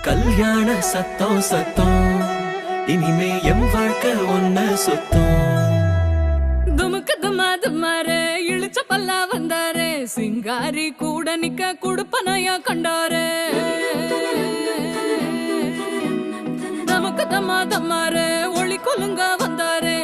கல்யாண சத்தம் சத்தம் இனிமே எம் வாழ்க்கை ஒன்ன சுத்தம். துமுக்கு துமாரு இழுச்ச பல்லா வந்தாரு, சிங்காரி கூட நிக்க குடுப்பனையா கண்டாரு. நமக்கு தம்மாரு ஒளி கொலுங்க வந்தாரு,